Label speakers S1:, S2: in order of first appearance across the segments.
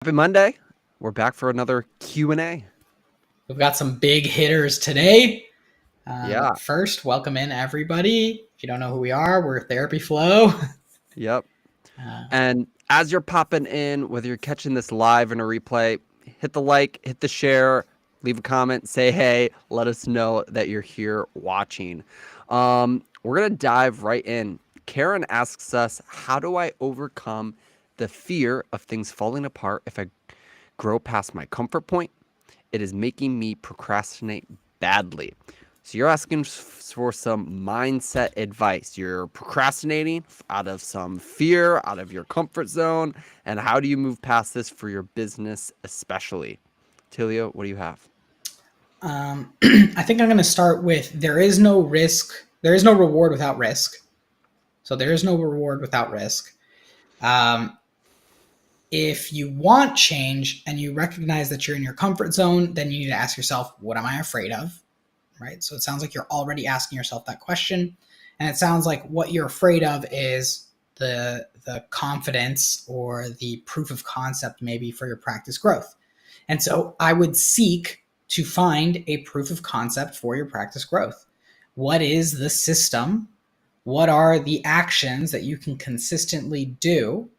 S1: Happy Monday. We're back for another Q&A.
S2: We've got some big hitters today.
S1: Yeah.
S2: First, welcome in everybody. If you don't know who we are, we're Therapy Flow.
S1: Yep.
S2: Uh,
S1: And as you're popping in, whether you're catching this live in a replay, hit the like, hit the share, leave a comment, say hey, let us know that you're here watching. We're going to dive right in. Karen asks us, how do I overcome the fear of things falling apart if I grow past my comfort point? It is making me procrastinate badly. So you're asking for some mindset advice. You're procrastinating out of some fear, out of your comfort zone. And how do you move past this for your business, especially? Attilio, what do you have?
S2: I think I'm going to start with there is no risk. There is no reward without risk. So there is no reward without risk. Um, if you want change and you recognize that you're in your comfort zone, then you need to ask yourself, what am I afraid of? Right. So it sounds like you're already asking yourself that question. And it sounds like what you're afraid of is the confidence or the proof of concept maybe for your practice growth. And so I would seek to find a proof of concept for your practice growth. What is the system? What are the actions that you can consistently do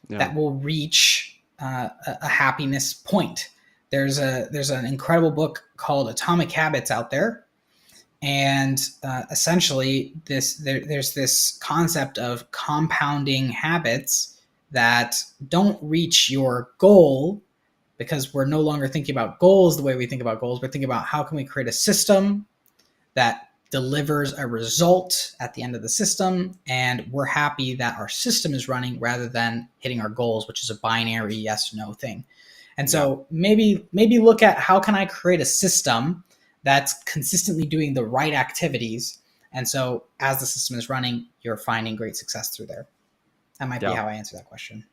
S1: Yeah.
S2: that will reach a happiness point? There's an incredible book called Atomic Habits out there, and essentially there's this concept of compounding habits that don't reach your goal because we're no longer thinking about goals the way we think about goals. We're thinking about how can we create a system that delivers a result at the end of the system, and we're happy that our system is running rather than hitting our goals, which is a binary yes no thing. And
S1: Yeah.
S2: so maybe look at how can I create a system that's consistently doing the right activities, and so as the system is running, you're finding great success through there. That might be
S1: Yeah.
S2: how I answer that question.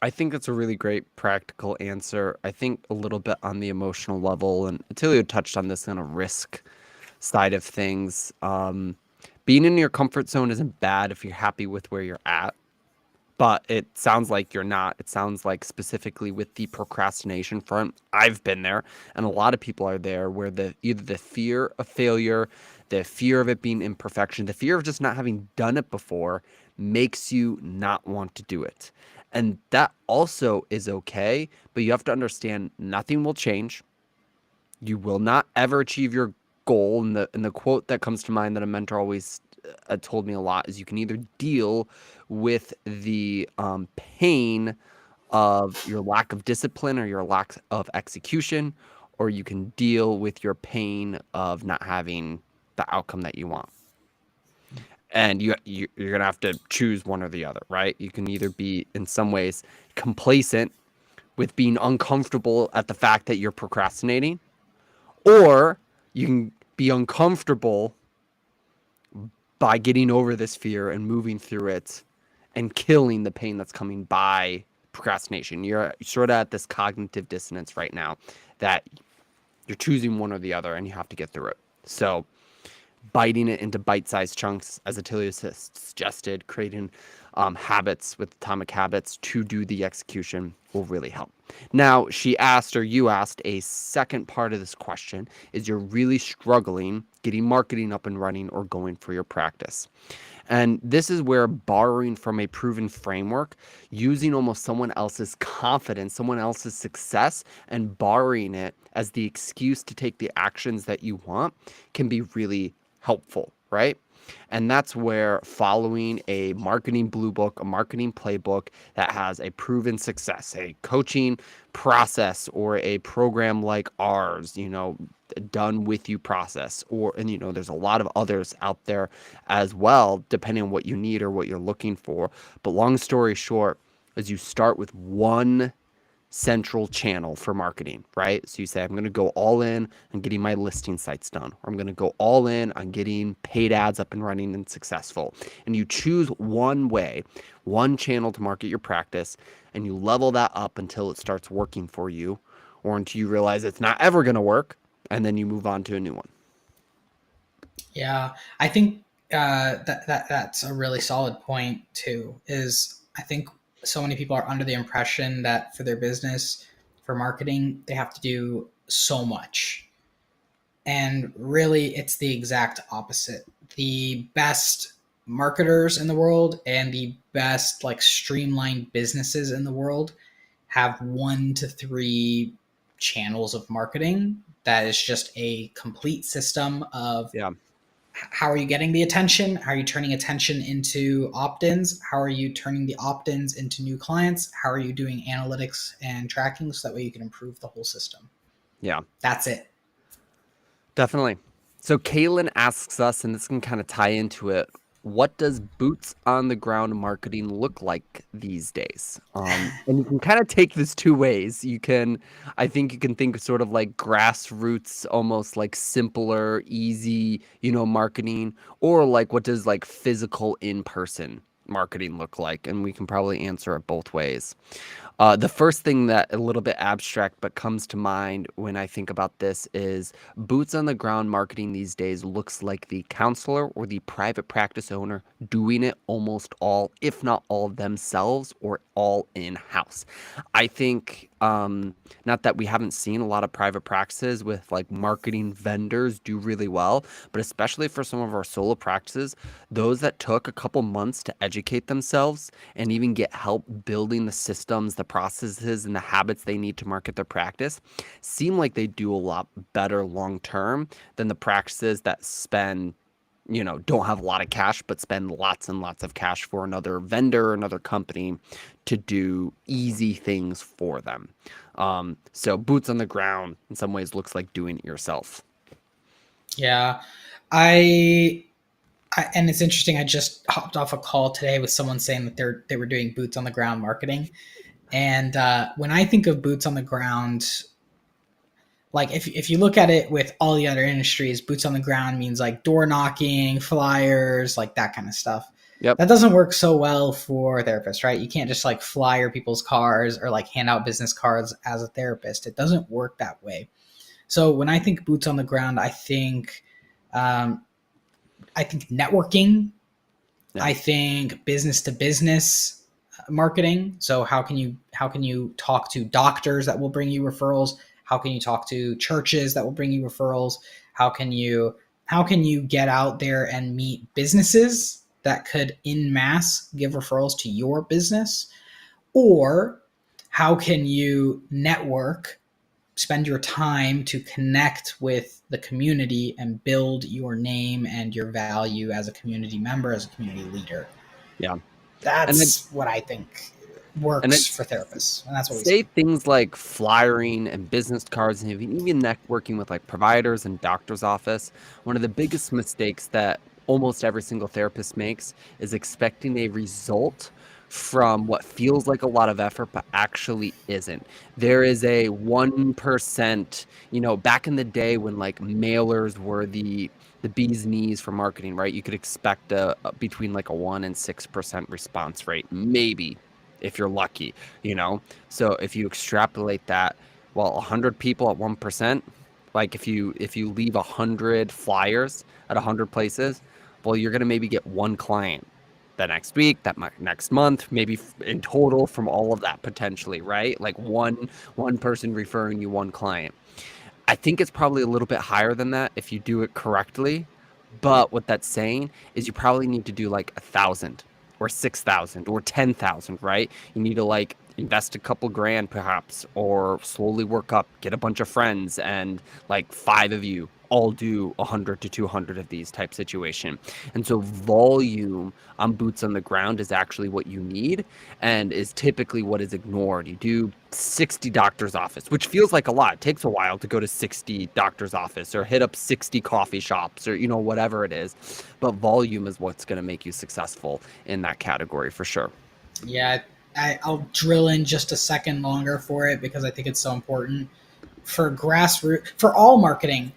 S1: I think that's a really great practical answer. I think a little bit on the emotional level, and Attilio touched on this on a risk side of things. Being in your comfort zone isn't bad if you're happy with where you're at, but it sounds like you're not. It sounds like specifically with the procrastination front, I've been there, and a lot of people are there where either the fear of failure, the fear of it being imperfection, the fear of just not having done it before makes you not want to do it. And that also is okay, but you have to understand nothing will change. You will not ever achieve your goal. And the quote that comes to mind that a mentor always told me a lot is you can either deal with the pain of your lack of discipline or your lack of execution, or you can deal with your pain of not having the outcome that you want. And you're gonna have to choose one or the other, right? You can either be in some ways complacent with being uncomfortable at the fact that you're procrastinating, or you can be uncomfortable by getting over this fear and moving through it and killing the pain that's coming by procrastination. You're sort of at this cognitive dissonance right now that you're choosing one or the other and you have to get through it. So biting it into bite-sized chunks, as Attilio suggested, creating habits with atomic habits to do the execution will really help. Now, she asked, or you asked, a second part of this question is you're really struggling getting marketing up and running or going for your practice. And this is where borrowing from a proven framework, using almost someone else's confidence, someone else's success, and borrowing it as the excuse to take the actions that you want can be really helpful, right? And that's where following a marketing blue book, a marketing playbook that has a proven success, a coaching process or a program like ours, done with you process, and there's a lot of others out there as well, depending on what you need or what you're looking for. But long story short, is you start with one central channel for marketing, right? So you say, I'm going to go all in on getting my listing sites done, or I'm going to go all in on getting paid ads up and running and successful. And you choose one way, one channel to market your practice, and you level that up until it starts working for you, or until you realize it's not ever going to work, and then you move on to a new one.
S2: Yeah, I think that's a really solid point too. Is I think so many people are under the impression that for their business, for marketing, they have to do so much. And really, it's the exact opposite. The best marketers in the world and the best like streamlined businesses in the world have 1 to 3 channels of marketing that is just a complete system of
S1: Yeah.
S2: how are you getting the attention? How are you turning attention into opt-ins? How are you turning the opt-ins into new clients? How are you doing analytics and tracking so that way you can improve the whole system?
S1: Yeah.
S2: That's it.
S1: Definitely. So Kaylin asks us, and this can kind of tie into it, what does boots on the ground marketing look like these days? And you can kind of take this two ways. I think you can think sort of like grassroots, almost like simpler, easy, marketing, or like what does like physical in-person marketing look like? And we can probably answer it both ways. The first thing that a little bit abstract but comes to mind when I think about this is boots on the ground marketing these days looks like the counselor or the private practice owner doing it almost all, if not all themselves or all in house. I think, not that we haven't seen a lot of private practices with like marketing vendors do really well, but especially for some of our solo practices, those that took a couple months to educate themselves and even get help building the systems, the processes, and the habits they need to market their practice seem like they do a lot better long term than the practices that don't have a lot of cash, but spend lots and lots of cash for another vendor or another company to do easy things for them. So boots on the ground in some ways looks like doing it yourself.
S2: Yeah. I and it's interesting. I just hopped off a call today with someone saying that they were doing boots on the ground marketing, and when I think of boots on the ground, like if you look at it with all the other industries, boots on the ground means like door knocking, flyers, like that kind of stuff.
S1: Yep.
S2: That doesn't work so well for therapists, right? You can't just like flyer people's cars or like hand out business cards as a therapist. It doesn't work that way. So when I think boots on the ground, um, I think networking.
S1: Yeah.
S2: I think business to business marketing. So how can you talk to doctors that will bring you referrals? How can you talk to churches that will bring you referrals? How can you get out there and meet businesses that could in mass give referrals to your business? Or how can you network, spend your time to connect with the community and build your name and your value as a community member, as a community leader?
S1: Yeah. And I
S2: That's what I think
S1: and
S2: works
S1: it's
S2: for therapists, and that's what we
S1: say
S2: see.
S1: things like flyering and business cards and even networking with like providers and doctor's office. One of the biggest mistakes that almost every single therapist makes is expecting a result from what feels like a lot of effort but actually isn't. There is a 1%, back in the day when like mailers were the bee's knees for marketing, right? You could expect between like a 1 and 6% response rate, maybe if you're lucky, you know? So if you extrapolate that, well, 100 people at 1%, like if you leave 100 flyers at 100 places, well, you're gonna maybe get one client the next week, next month, maybe in total from all of that potentially, right? Like one person referring you one client. I think it's probably a little bit higher than that if you do it correctly. But what that's saying is you probably need to do like 1,000 or 6,000 or 10,000, right? You need to like invest a couple grand perhaps, or slowly work up, get a bunch of friends, and like five of you all do 100 to 200 of these type situation. And so volume on boots on the ground is actually what you need and is typically what is ignored. You do 60 doctor's office, which feels like a lot. It takes a while to go to 60 doctor's office or hit up 60 coffee shops or whatever it is. But volume is what's going to make you successful in that category for sure.
S2: Yeah, I'll drill in just a second longer for it because I think it's so important for grassroots, for all marketing.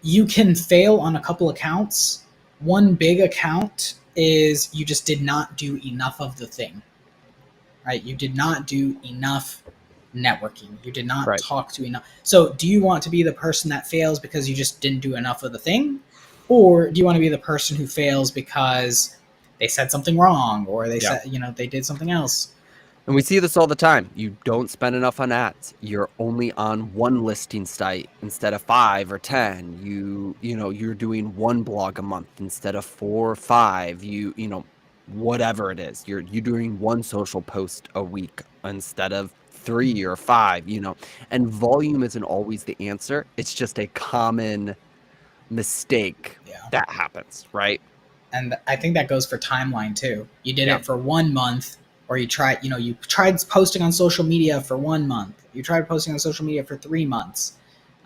S2: You can fail on a couple accounts. One big account is you just did not do enough of the thing, right? You did not do enough networking. You did not
S1: Right.
S2: talk to enough. So, do you want to be the person that fails because you just didn't do enough of the thing? Or do you want to be the person who fails because they said something wrong or they
S1: Yeah.
S2: said, they did something else?
S1: And we see this all the time. You don't spend enough on ads. You're only on one listing site instead of 5 or 10. You're doing one blog a month instead of 4 or 5. Whatever it is. You're doing one social post a week instead of 3 or 5. And volume isn't always the answer. It's just a common mistake
S2: Yeah.
S1: that happens, right?
S2: And I think that goes for timeline too. You did
S1: Yeah,
S2: it for 1 month, or you tried posting on social media for 1 month. You tried posting on social media for 3 months.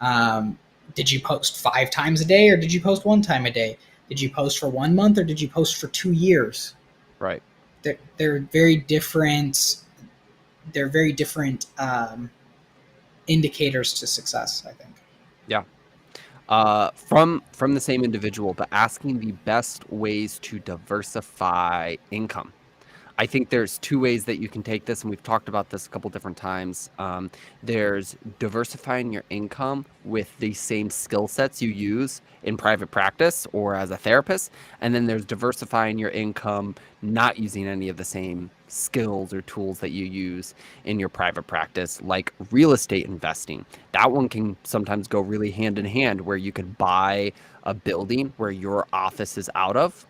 S2: Um, did you post 5 times a day, or did you post 1 time a day? Did you post for 1 month, or did you post for 2 years?
S1: right.
S2: They're very different. They're very different indicators to success, I think.
S1: Yeah. From the same individual, but asking the best ways to diversify income. I think there's two ways that you can take this, and we've talked about this a couple different times. There's diversifying your income with the same skill sets you use in private practice or as a therapist, and then there's diversifying your income not using any of the same skills or tools that you use in your private practice, like real estate investing. That one can sometimes go really hand in hand, where you could buy a building where your office is out of,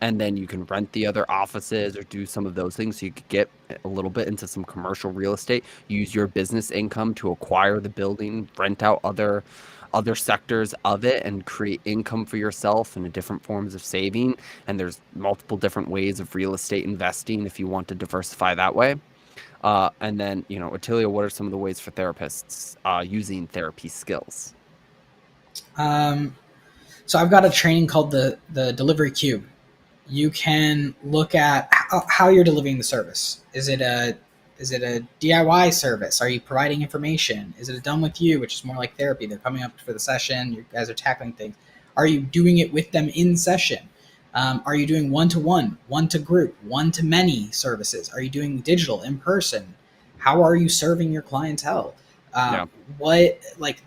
S1: and then you can rent the other offices or do some of those things, so you could get a little bit into some commercial real estate, use your business income to acquire the building, rent out other sectors of it, and create income for yourself in different forms of saving. And there's multiple different ways of real estate investing if you want to diversify that way. And then, Attilio, what are some of the ways for therapists using therapy skills?
S2: Um, so I've got a training called the Delivery Cube. You can look at how you're delivering the service. Is it a DIY service? Are you providing information? Is it a done with you, which is more like therapy? They're coming up for the session. You guys are tackling things. Are you doing it with them in session? Are you doing one to one to group, one to many services? Are you doing digital, in person? How are you serving your clientele?
S1: Yeah,
S2: What like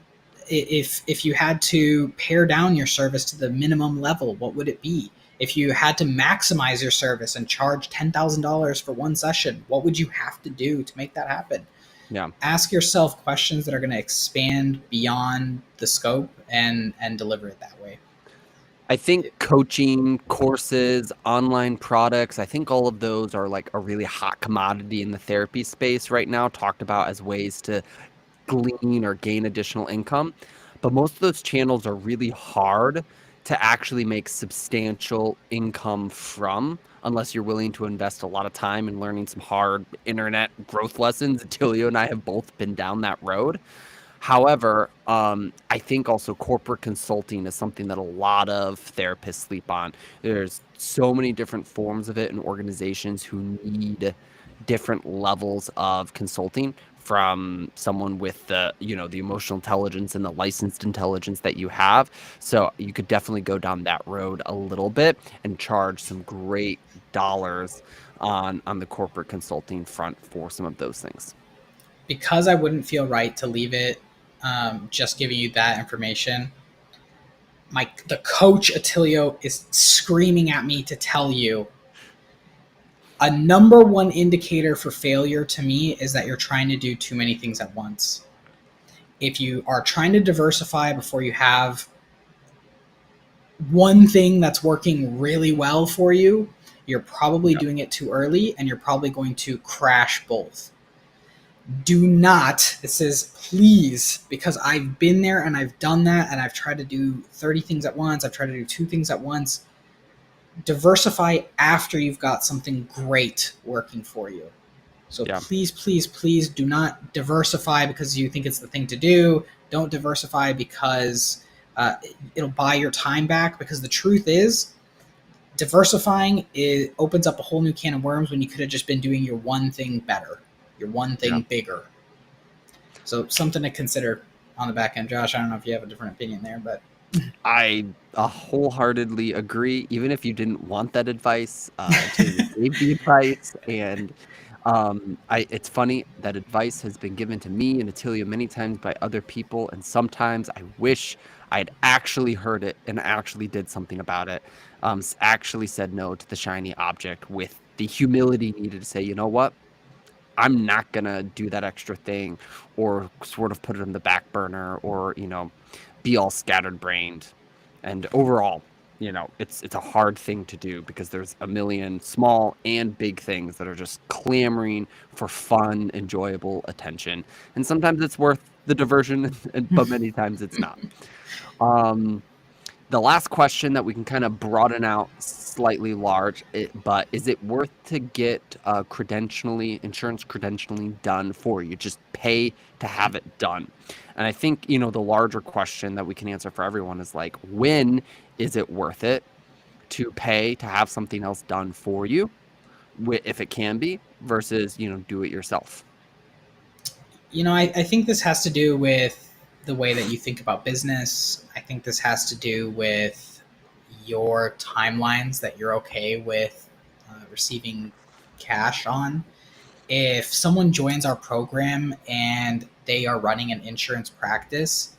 S2: if you had to pare down your service to the minimum level, what would it be? If you had to maximize your service and charge $10,000 for one session, what would you have to do to make that happen?
S1: yeah.
S2: Ask yourself questions that are going to expand beyond the scope and deliver it that way.
S1: I think coaching, courses, online products, I think all of those are like a really hot commodity in the therapy space right now, talked about as ways to glean or gain additional income. But most of those channels are really hard to actually make substantial income from, unless you're willing to invest a lot of time in learning some hard internet growth lessons. Tilio and I have both been down that road. However, I think also corporate consulting is something that a lot of therapists sleep on. There's so many different forms of it in organizations who need different levels of consulting, from someone with the emotional intelligence and the licensed intelligence that you have. So you could definitely go down that road a little bit and charge some great dollars on the corporate consulting front for some of those things.
S2: Because I wouldn't feel right to leave it just giving you that information. The coach Attilio is screaming at me to tell you a number one indicator for failure to me is that you're trying to do too many things at once. If you are trying to diversify before you have one thing that's working really well for you, you're probably
S1: Yeah,
S2: doing it too early and you're probably going to crash both. Do not, this is please, because I've been there and I've done that and I've tried to do 30 things at once, I've tried to do 2 things at once. Diversify after you've got something great working for you. So
S1: yeah,
S2: please, please, please do not diversify because you think it's the thing to do. Don't diversify because it'll buy your time back. Because the truth is, diversifying opens up a whole new can of worms when you could have just been doing your one thing better, your one
S1: yeah.
S2: thing bigger. So something to consider on the back end. Josh, I don't know if you have a different opinion there, but
S1: I wholeheartedly agree. Even if you didn't want that advice, until you gave the advice, and it's funny that advice has been given to me and Attilio many times by other people, and sometimes I wish I'd actually heard it and actually did something about it. Actually said no to the shiny object with the humility needed to say, you know what? I'm not gonna do that extra thing or sort of put it on the back burner or, be all scattered brained. And overall, it's a hard thing to do because there's a million small and big things that are just clamoring for fun, enjoyable attention. And sometimes it's worth the diversion, but many times it's not. Um, the last question that we can kind of broaden out slightly large, but is it worth to get insurance credentialing done for you? Just pay to have it done. And I think, the larger question that we can answer for everyone is like, when is it worth it to pay to have something else done for you, if it can be, versus, do it yourself?
S2: I think this has to do with the way that you think about business. I think this has to do with your timelines that you're okay with receiving cash on. If someone joins our program and they are running an insurance practice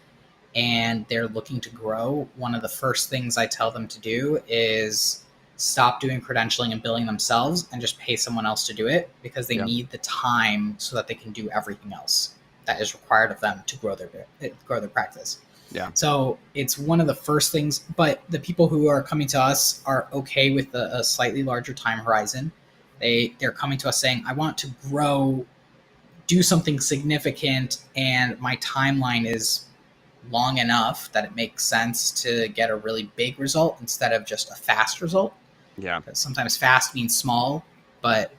S2: and they're looking to grow, one of the first things I tell them to do is stop doing credentialing and billing themselves and just pay someone else to do it, because they
S1: Yeah.
S2: need the time so that they can do everything else that is required of them to grow their practice.
S1: Yeah.
S2: So it's one of the first things, but the people who are coming to us are okay with a slightly larger time horizon. They're coming to us saying, I want to grow, do something significant, and my timeline is long enough that it makes sense to get a really big result instead of just a fast result.
S1: Yeah.
S2: Because sometimes fast means small, but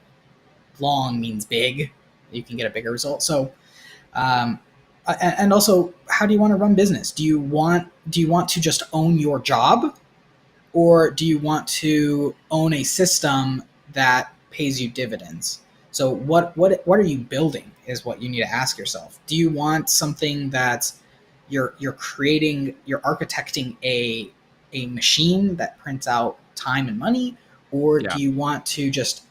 S2: long means big. You can get a bigger result. So, um, and also, how do you want to run business? Do you want to just own your job, or do you want to own a system that pays you dividends? So what are you building is what you need to ask yourself. Do you want something that you're creating, you're architecting a machine that prints out time and money, or
S1: Yeah.
S2: do you want to just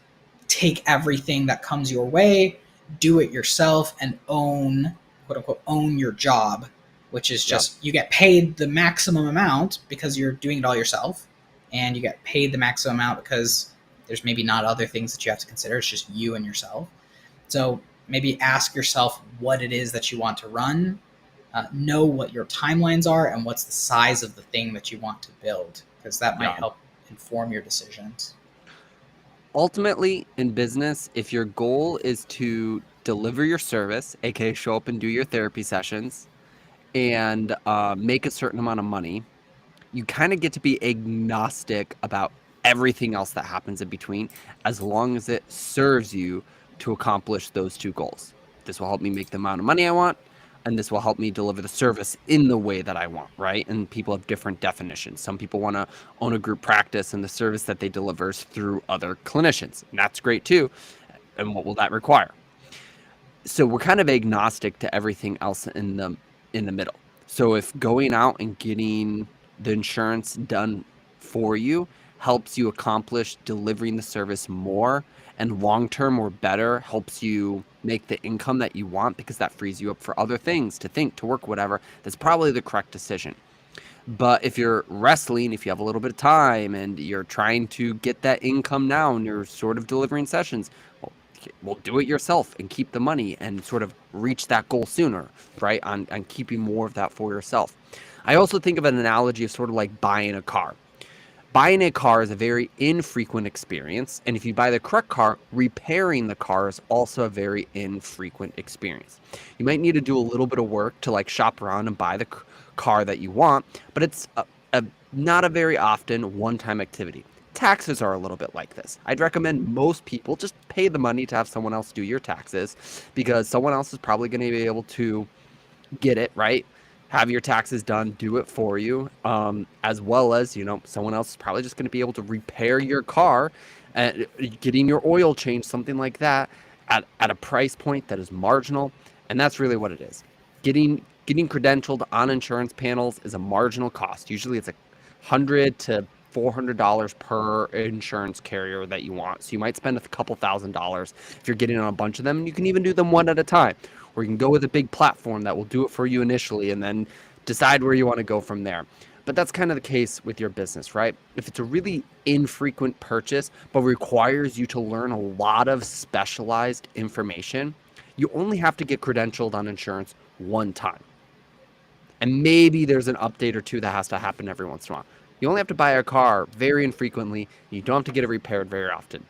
S2: take everything that comes your way, do it yourself, and own, quote unquote, own your job, which is
S1: Yeah.
S2: just you get paid the maximum amount because you're doing it all yourself, and you get paid the maximum amount because there's maybe not other things that you have to consider. It's just you and yourself. So maybe ask yourself what it is that you want to run, know what your timelines are, and what's the size of the thing that you want to build, because that might
S1: Yeah.
S2: help inform your decisions.
S1: Ultimately, in business, if your goal is to deliver your service, aka show up and do your therapy sessions, and make a certain amount of money, you kind of get to be agnostic about everything else that happens in between, as long as it serves you to accomplish those two goals. This will help me make the amount of money I want, and this will help me deliver the service in the way that I want, right? And people have different definitions. Some people want to own a group practice, and the service that they deliver is through other clinicians. And that's great too. And what will that require? So we're kind of agnostic to everything else in the middle. So if going out and getting the insurance done for you helps you accomplish delivering the service more, and long term or better helps you make the income that you want, because that frees you up for other things, to think, to work, whatever, that's probably the correct decision. But if you're wrestling, if you have a little bit of time and you're trying to get that income now and you're sort of delivering sessions, well, do it yourself and keep the money and sort of reach that goal sooner, right? On keeping more of that for yourself. I also think of an analogy of sort of like buying a car. Buying a car is a very infrequent experience. And if you buy the correct car, repairing the car is also a very infrequent experience. You might need to do a little bit of work to like shop around and buy the car that you want, but it's not a very often one-time activity. Taxes are a little bit like this. I'd recommend most people just pay the money to have someone else do your taxes, because someone else is probably going to be able to get it right, have your taxes done, do it for you, as well as, someone else is probably just going to be able to repair your car, and getting your oil changed, something like that, at a price point that is marginal. And that's really what it is. Getting credentialed on insurance panels is a marginal cost. Usually it's $100 to $400 per insurance carrier that you want. So you might spend a couple $1,000s if you're getting on a bunch of them, and you can even do them one at a time, or you can go with a big platform that will do it for you initially and then decide where you want to go from there. But that's kind of the case with your business, right? If it's a really infrequent purchase, but requires you to learn a lot of specialized information, you only have to get credentialed on insurance one time. And maybe there's an update or two that has to happen every once in a while. You only have to buy a car very infrequently. You don't have to get it repaired very often.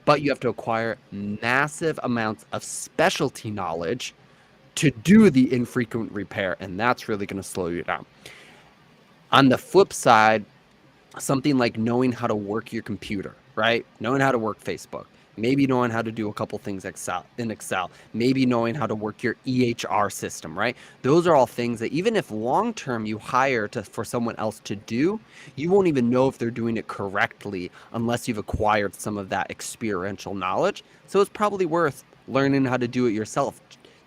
S1: But you have to acquire massive amounts of specialty knowledge to do the infrequent repair, and that's really going to slow you down. On the flip side, something like knowing how to work your computer, right? Knowing how to work Facebook, maybe knowing how to do a couple things in Excel, maybe knowing how to work your EHR system, right? Those are all things that even if long term you hire for someone else to do, you won't even know if they're doing it correctly unless you've acquired some of that experiential knowledge. So it's probably worth learning how to do it yourself,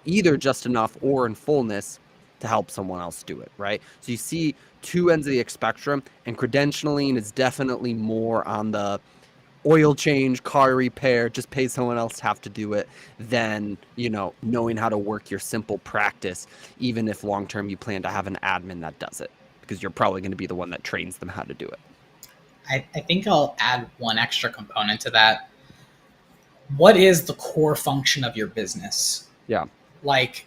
S1: either just enough or in fullness to help someone else do it, right? So you see two ends of the spectrum, and credentialing is definitely more on the oil change, car repair, just pay someone else to have to do it, than, knowing how to work your simple practice, even if long term you plan to have an admin that does it, because you're probably going to be the one that trains them how to do it.
S2: I think I'll add one extra component to that. What is the core function of your business?
S1: Yeah.
S2: Like,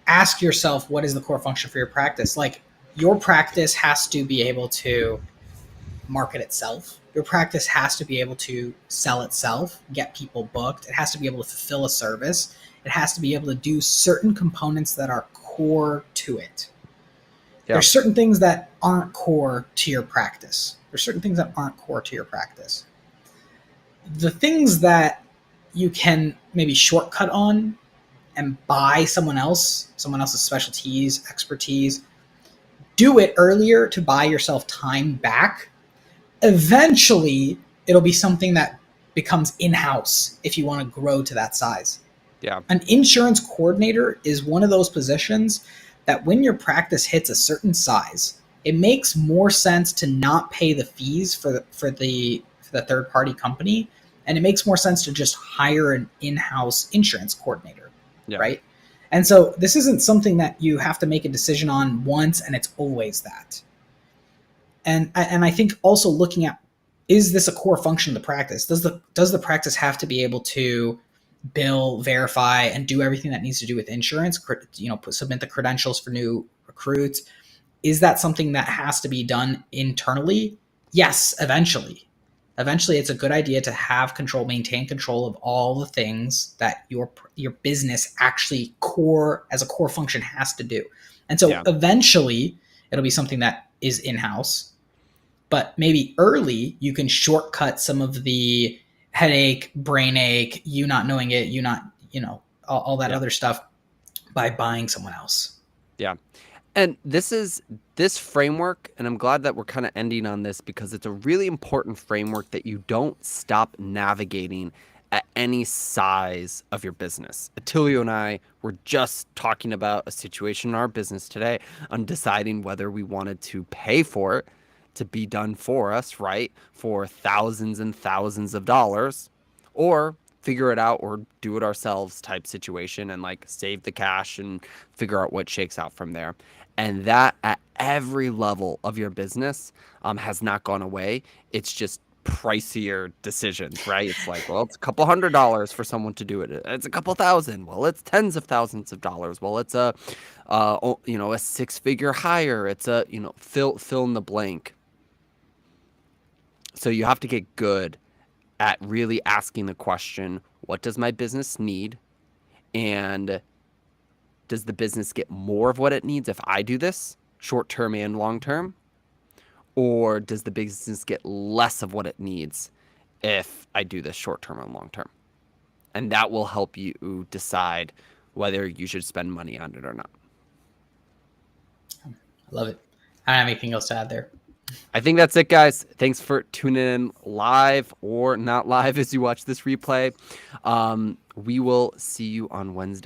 S2: ask yourself, what is the core function for your practice? Like, your practice has to be able to market itself. Your practice has to be able to sell itself, get people booked. It has to be able to fulfill a service. It has to be able to do certain components that are core to it.
S1: Yeah.
S2: There's certain things that aren't core to your practice. There's certain things that aren't core to your practice. The things that you can maybe shortcut on and buy else's specialties, expertise, do it earlier to buy yourself time back. Eventually, it'll be something that becomes in-house if you want to grow to that size.
S1: Yeah.
S2: An insurance coordinator is one of those positions that when your practice hits a certain size, it makes more sense to not pay the fees for the third-party company, and it makes more sense to just hire an in-house insurance coordinator,
S1: Yeah.
S2: right? And so this isn't something that you have to make a decision on once and it's always that. And I think also looking at, is this a core function of the practice? Does the practice have to be able to bill, verify, and do everything that needs to do with insurance? Submit the credentials for new recruits. Is that something that has to be done internally? Yes, eventually. Eventually, it's a good idea to have control, maintain control of all the things that your business actually as a core function has to do. And so eventually, it'll be something that is in-house. But maybe early, you can shortcut some of the headache, brain ache, you not knowing it, all that other stuff by buying someone else.
S1: Yeah. And this framework, and I'm glad that we're kind of ending on this because it's a really important framework that you don't stop navigating at any size of your business. Attilio and I were just talking about a situation in our business today on deciding whether we wanted to pay for it to be done for us, right? For thousands and thousands of dollars, or figure it out or do it ourselves type situation and like save the cash and figure out what shakes out from there. And that at every level of your business has not gone away. It's just pricier decisions, right? It's like, well, it's a couple $100s for someone to do it. It's a couple thousand. Well, it's tens of thousands of dollars. Well, it's a 6-figure hire. It's a, fill in the blank. So you have to get good at really asking the question, what does my business need? And does the business get more of what it needs if I do this, short term and long term? Or does the business get less of what it needs if I do this short term and long term? And that will help you decide whether you should spend money on it or not.
S2: I love it. I don't have anything else to add there.
S1: I think that's it, guys. Thanks for tuning in live or not live as you watch this replay. We will see you on Wednesday.